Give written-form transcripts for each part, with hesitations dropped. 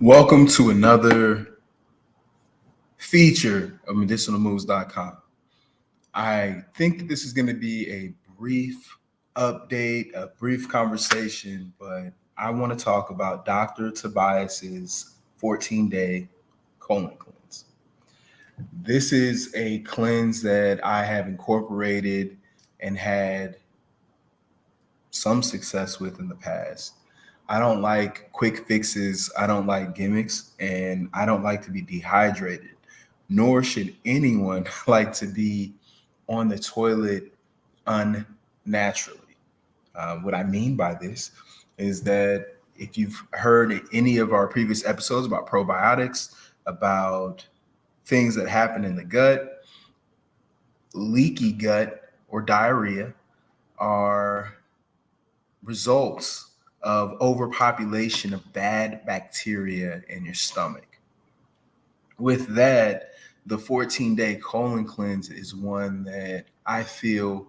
Welcome to another feature of medicinalmoves.com. I think that this is going to be a brief update, a brief conversation, but I want to talk about Dr. Tobias's 14-day colon cleanse. This is a cleanse that I have incorporated and had some success with in the past. I don't like quick fixes. I don't like gimmicks, and I don't like to be dehydrated, nor should anyone like to be on the toilet unnaturally. What I mean by this is that if you've heard any of our previous episodes about probiotics, about things that happen in the gut, leaky gut or diarrhea are results of overpopulation of bad bacteria in your stomach. With that, the 14-day colon cleanse is one that I feel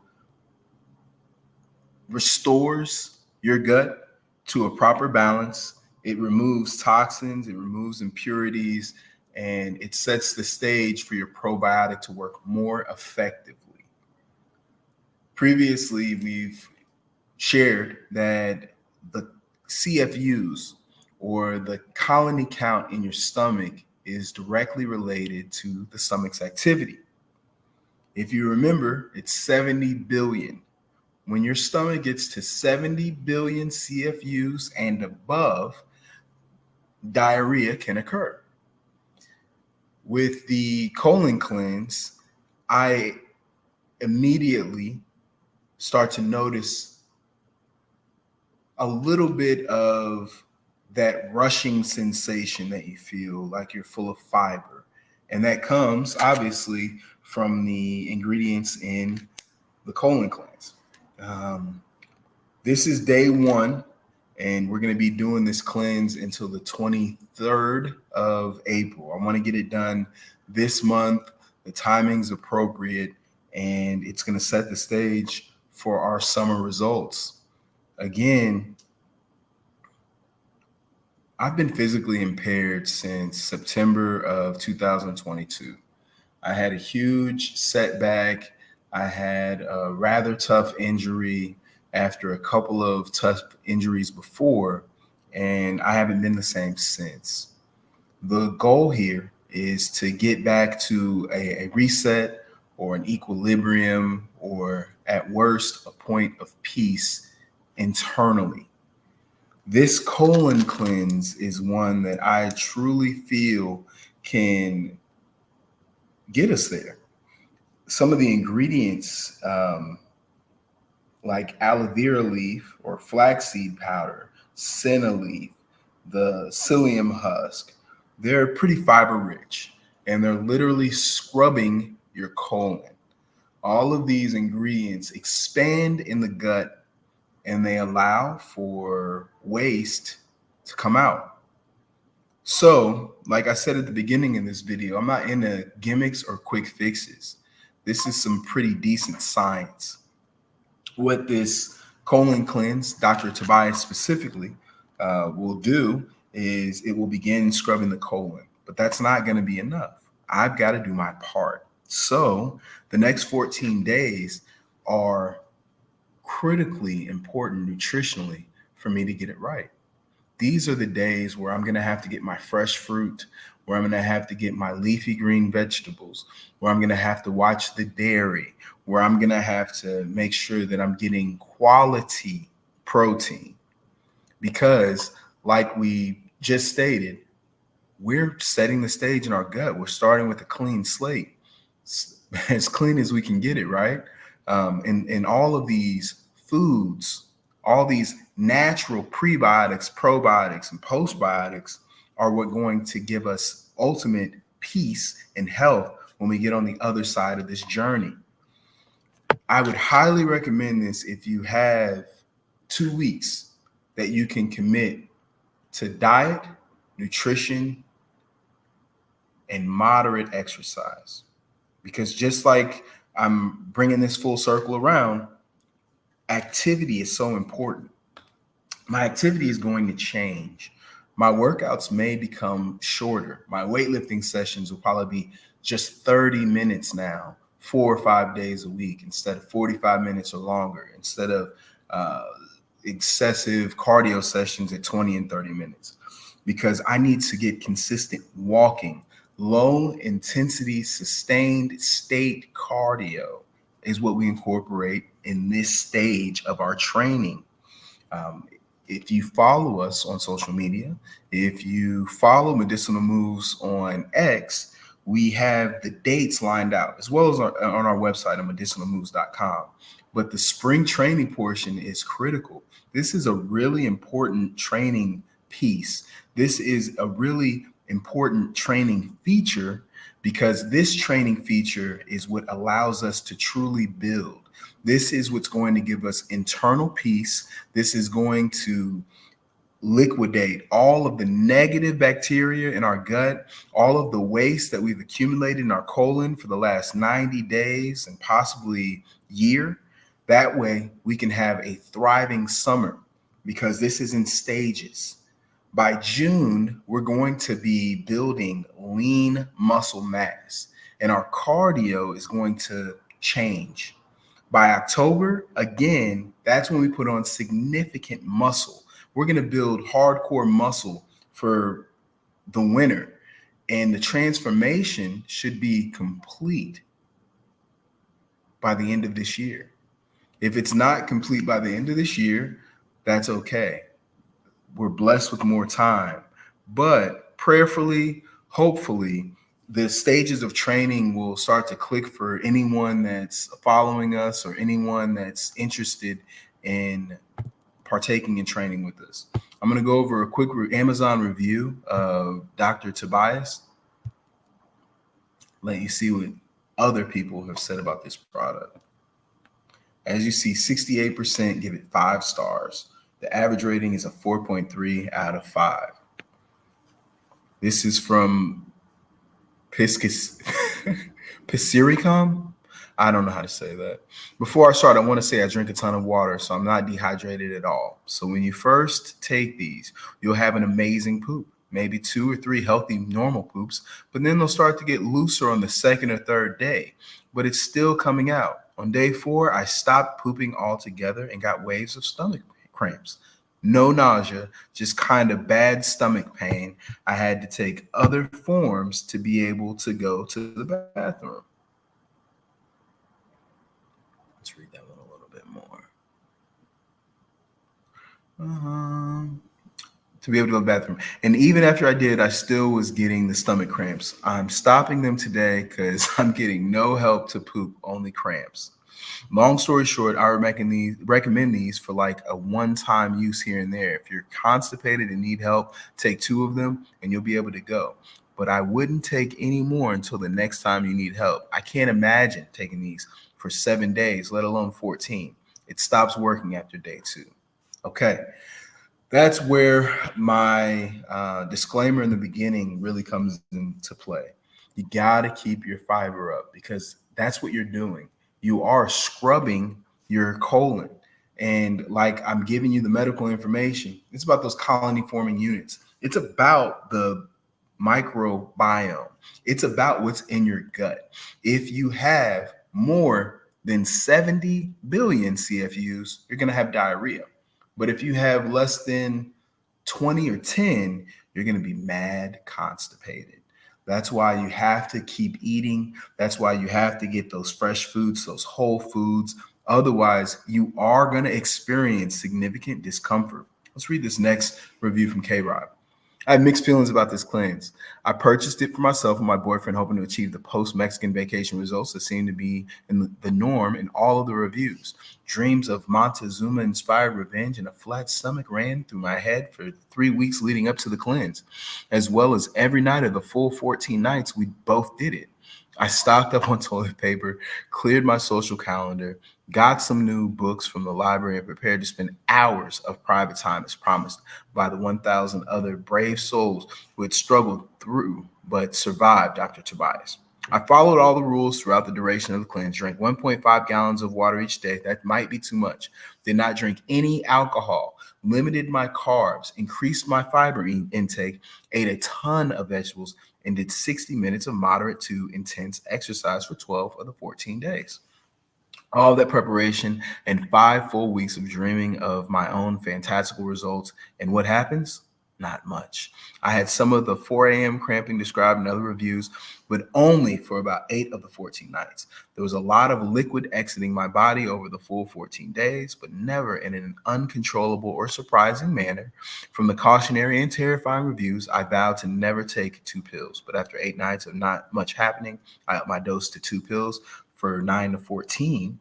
restores your gut to a proper balance. It removes toxins, it removes impurities, and it sets the stage for your probiotic to work more effectively. Previously, we've shared that the CFUs, or the colony count in your stomach, is directly related to the stomach's activity. If you remember, it's 70 billion. When your stomach gets to 70 billion CFUs and above, diarrhea can occur. With the colon cleanse, I immediately start to notice a little bit of that rushing sensation that you feel like you're full of fiber. And that comes obviously from the ingredients in the colon cleanse. This is day one, and we're going to be doing this cleanse until the 23rd of April. I want to get it done this month. The timing's appropriate, and it's going to set the stage for our summer results. Again, I've been physically impaired since September of 2022. I had a huge setback. I had a rather tough injury after a couple of tough injuries before, and I haven't been the same since. The goal here is to get back to a reset or an equilibrium, or at worst, a point of peace internally. This colon cleanse is one that I truly feel can get us there. Some of the ingredients, like aloe vera leaf or flaxseed powder, senna leaf, the psyllium husk, they're pretty fiber rich, and they're literally scrubbing your colon. All of these ingredients expand in the gut, and they allow for waste to come out. So, like I said at the beginning in this video, I'm not into gimmicks or quick fixes. This is some pretty decent science. What this colon cleanse, Dr. Tobias specifically, will do is it will begin scrubbing the colon, but that's not going to be enough. I've got to do my part. So the next 14 days are critically important nutritionally for me to get it right. These are the days where I'm going to have to get my fresh fruit, where I'm going to have to get my leafy green vegetables, where I'm going to have to watch the dairy, where I'm going to have to make sure that I'm getting quality protein. Because like we just stated, we're setting the stage in our gut. We're starting with a clean slate, as clean as we can get it, right? And all of these foods, all these natural prebiotics, probiotics, and postbiotics are what going to give us ultimate peace and health when we get on the other side of this journey. I would highly recommend this if you have 2 weeks that you can commit to diet, nutrition, and moderate exercise. Because just like I'm bringing this full circle around, activity is so important. My activity is going to change. My workouts may become shorter. My weightlifting sessions will probably be just 30 minutes now, 4 or 5 days a week, instead of 45 minutes or longer, instead of uh, excessive cardio sessions at 20 and 30 minutes, because I need to get consistent walking. Low intensity, sustained state cardio is what we incorporate in this stage of our training. Um, if you follow us on social media, if you follow Medicinal Moves on X, we have the dates lined out as well as on our website at medicinalmoves.com. But the spring training portion is critical. This is a really important training piece. This is a really important training feature because this training feature is what allows us to truly build. This is what's going to give us internal peace. This is going to liquidate all of the negative bacteria in our gut, all of the waste that we've accumulated in our colon for the last 90 days and possibly year. That way we can have a thriving summer, because this is in stages. By June, we're going to be building lean muscle mass, and our cardio is going to change. By October, again, that's when we put on significant muscle. We're going to build hardcore muscle for the winter, and the transformation should be complete by the end of this year. If it's not complete by the end of this year, that's okay. We're blessed with more time, but prayerfully, hopefully, the stages of training will start to click for anyone that's following us or anyone that's interested in partaking in training with us. I'm going to go over a quick Amazon review of Dr. Tobias, let you see what other people have said about this product. As you see, 68% give it 5 stars. The average rating is a 4.3 out of 5. This is from Pisciricum. I don't know how to say that. Before I start, I want to say I drink a ton of water, so I'm not dehydrated at all. So when you first take these, you'll have an amazing poop, maybe 2 or 3 healthy, normal poops, but then they'll start to get looser on the second or third day, but it's still coming out. On day 4, I stopped pooping altogether and got waves of stomach cramps. No nausea, just kind of bad stomach pain. I had to take other forms to be able to go to the bathroom. Let's read that one a little bit more. To be able to go to the bathroom. And even after I did, I still was getting the stomach cramps. I'm stopping them today because I'm getting no help to poop, only cramps. Long story short, I recommend these for like a one-time use here and there. If you're constipated and need help, take 2 of them and you'll be able to go. But I wouldn't take any more until the next time you need help. I can't imagine taking these for 7 days, let alone 14. It stops working after day 2. Okay. That's where my disclaimer in the beginning really comes into play. You got to keep your fiber up because that's what you're doing. You are scrubbing your colon. And like I'm giving you the medical information, it's about those colony forming units. It's about the microbiome. It's about what's in your gut. If you have more than 70 billion CFUs, you're going to have diarrhea. But if you have less than 20 or 10, you're going to be mad constipated. That's why you have to keep eating. That's why you have to get those fresh foods, those whole foods. Otherwise, you are going to experience significant discomfort. Let's read this next review from K-Rob. I have mixed feelings about this cleanse. I purchased it for myself and my boyfriend, hoping to achieve the post-Mexican vacation results that seem to be in the norm in all of the reviews. Dreams of Montezuma-inspired revenge and a flat stomach ran through my head for 3 weeks leading up to the cleanse, as well as every night of the full 14 nights we both did it. I stocked up on toilet paper, cleared my social calendar, got some new books from the library, and prepared to spend hours of private time as promised by the 1,000 other brave souls who had struggled through but survived Dr. Tobias. I followed all the rules throughout the duration of the cleanse. Drank 1.5 gallons of water each day. That might be too much. Did not drink any alcohol. Limited my carbs. Increased my fiber intake. Ate a ton of vegetables. And did 60 minutes of moderate to intense exercise for 12 of the 14 days. All that preparation and 5 full weeks of dreaming of my own fantastical results. And what happens? Not much. I had some of the 4 a.m. cramping described in other reviews, but only for about 8 of the 14 nights. There was a lot of liquid exiting my body over the full 14 days, but never in an uncontrollable or surprising manner. From the cautionary and terrifying reviews, I vowed to never take 2 pills, but after 8 nights of not much happening, I upped my dose to 2 pills for 9 to 14.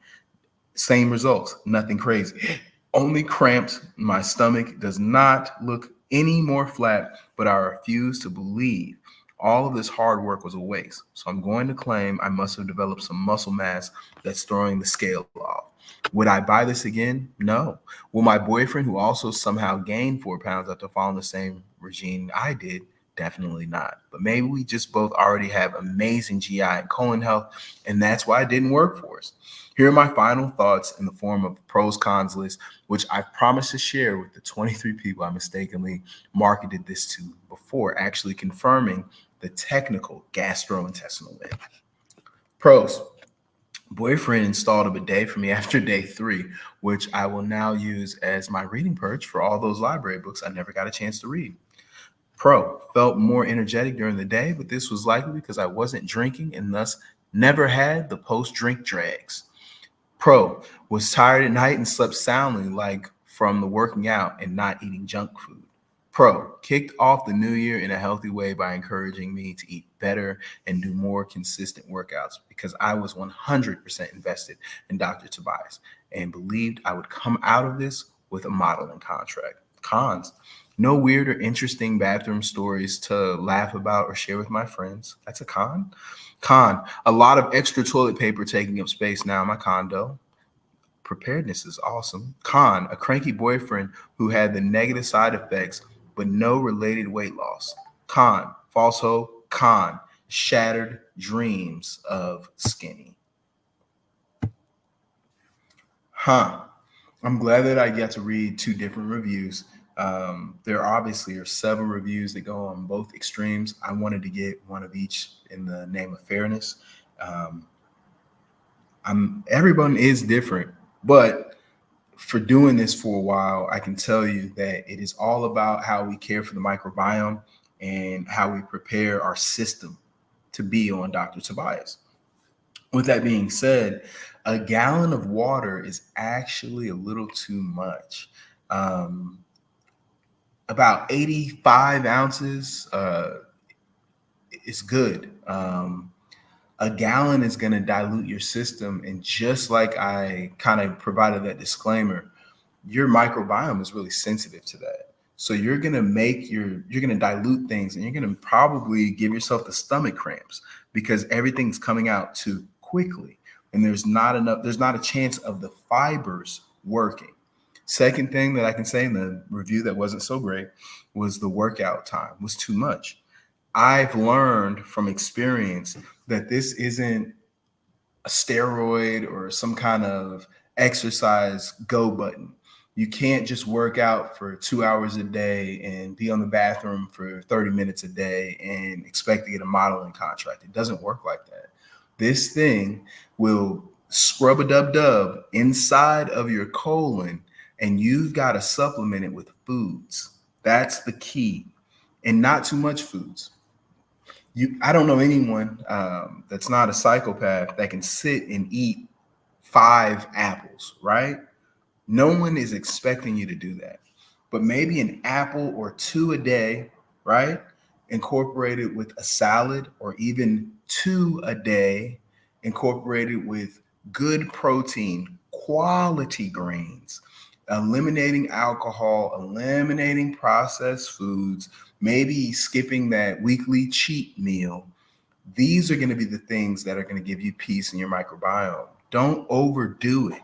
Same results, nothing crazy. Only cramps. My stomach does not look any more flat, but I refuse to believe all of this hard work was a waste. So I'm going to claim I must have developed some muscle mass that's throwing the scale off. Would I buy this again? No. Will my boyfriend, who also somehow gained 4 pounds after following the same regime I did? Definitely not. But maybe we just both already have amazing GI and colon health, and that's why it didn't work for us. Here are my final thoughts in the form of pros cons list, which I promised to share with the 23 people I mistakenly marketed this to before actually confirming the technical gastrointestinal myth. Pros. Boyfriend installed a bidet for me after day 3, which I will now use as my reading perch for all those library books I never got a chance to read. Pro, felt more energetic during the day, but this was likely because I wasn't drinking and thus never had the post-drink drags. Pro, was tired at night and slept soundly, like from the working out and not eating junk food. Pro, kicked off the new year in a healthy way by encouraging me to eat better and do more consistent workouts because I was 100% invested in Dr. Tobias and believed I would come out of this with a modeling contract. Cons, no weird or interesting bathroom stories to laugh about or share with my friends. That's a con. Con, a lot of extra toilet paper taking up space now in my condo. Preparedness is awesome. Con, a cranky boyfriend who had the negative side effects but no related weight loss. Con, false hope. Con, shattered dreams of skinny. I'm glad that I got to read 2 different reviews. There obviously are several reviews that go on both extremes. I wanted to get one of each in the name of fairness. Everyone is different, but for doing this for a while, I can tell you that it is all about how we care for the microbiome and how we prepare our system to be on Dr. Tobias. With that being said, a gallon of water is actually a little too much. About 85 ounces is good. A gallon is going to dilute your system. And just like I kind of provided that disclaimer, your microbiome is really sensitive to that. So you're going to dilute things and you're going to probably give yourself the stomach cramps because everything's coming out too quickly. And there's not a chance of the fibers working. Second thing that I can say in the review that wasn't so great was the workout time was too much. I've learned from experience that this isn't a steroid or some kind of exercise go button. You can't just work out for 2 hours a day and be on the bathroom for 30 minutes a day and expect to get a modeling contract. It doesn't work like that. This thing will scrub a dub inside of your colon, and you've got to supplement it with foods. That's the key, and not too much foods. I don't know anyone that's not a psychopath that can sit and eat 5 apples, right? No one is expecting you to do that. But maybe an apple or 2 a day, right? Incorporated with a salad, or even 2 a day, incorporated with good protein, quality grains, eliminating alcohol, eliminating processed foods, maybe skipping that weekly cheat meal. These are going to be the things that are going to give you peace in your microbiome. Don't overdo it.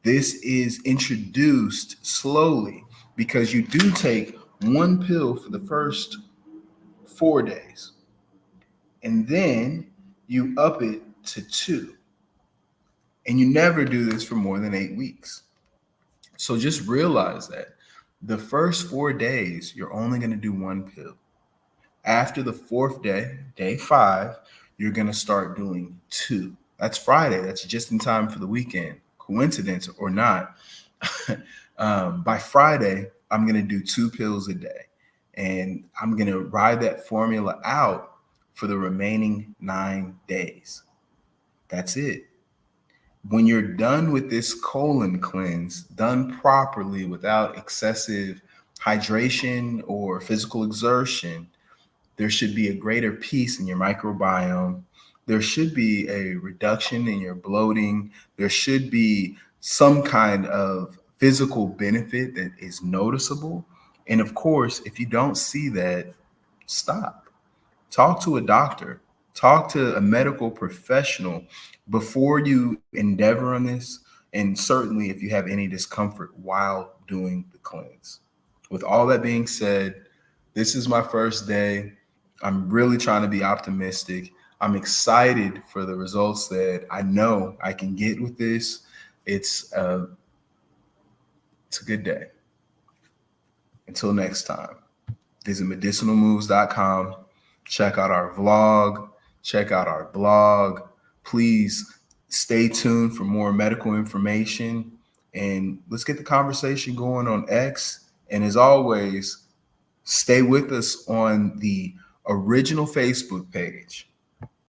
This is introduced slowly because you do take 1 pill for the first 4 days. And then you up it to 2. And you never do this for more than 8 weeks. So just realize that the first 4 days, you're only going to do 1 pill. After the 4th day, day 5, you're going to start doing 2. That's Friday. That's just in time for the weekend. Coincidence or not, by Friday, I'm going to do 2 pills a day. And I'm going to ride that formula out for the remaining 9 days. That's it. When you're done with this colon cleanse, done properly without excessive hydration or physical exertion, there should be a greater peace in your microbiome. There should be a reduction in your bloating. There should be some kind of physical benefit that is noticeable. And of course, if you don't see that, stop. Talk to a doctor. Talk to a medical professional before you endeavor on this. And certainly if you have any discomfort while doing the cleanse. With all that being said, this is my first day. I'm really trying to be optimistic. I'm excited for the results that I know I can get with this. It's a good day. Until next time, visit medicinalmoves.com. Check out our vlog. Check out our blog. Please stay tuned for more medical information. And let's get the conversation going on X. And as always, stay with us on the original Facebook page.